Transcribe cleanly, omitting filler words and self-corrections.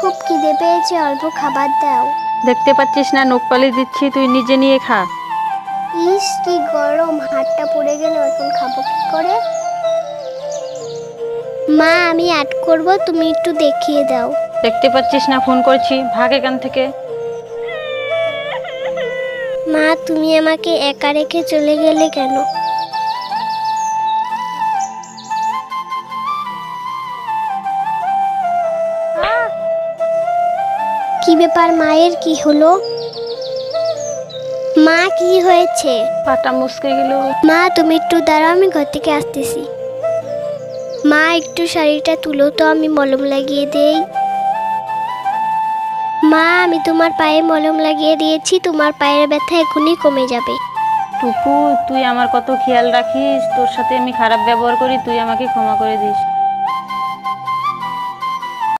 খুব খিদে পেয়েছে, অল্প খাবার দাও। দেখতে পাচ্ছিস না নখ পালিশ দিচ্ছি, তুই নিজে নিয়ে খা। ইস কি গরম, হাতটা পুড়ে গেল, এখন খাবো কি করে? মা আমি অ্যাড করব, তুমি একটু দেখিয়ে দাও। দেখতে পাচ্ছিস না ফোন করছি, ভাগ এখান থেকে। মা তুমি আমাকে একা রেখে চলে গেলে কেন? কি ব্যাপার, মায়ের কি হলো? মা কি হয়েছে? পাটা মুসকে গেল। মা তুমি একটু দাঁড়াও, আমি ঘর থেকে আসতেছি। মা একটু শাড়িটা তুলো তো, আমি মলম লাগিয়ে দেই। মা আমি তোমার পায়ে মলম লাগিয়ে দিয়েছি, তোমার পায়ের ব্যথা এখনই কমে যাবে। টুকু, তুই আমার কত খেয়াল রাখিস, তোর সাথে আমি খারাপ ব্যবহার করি, তুই আমাকে ক্ষমা করে দিস।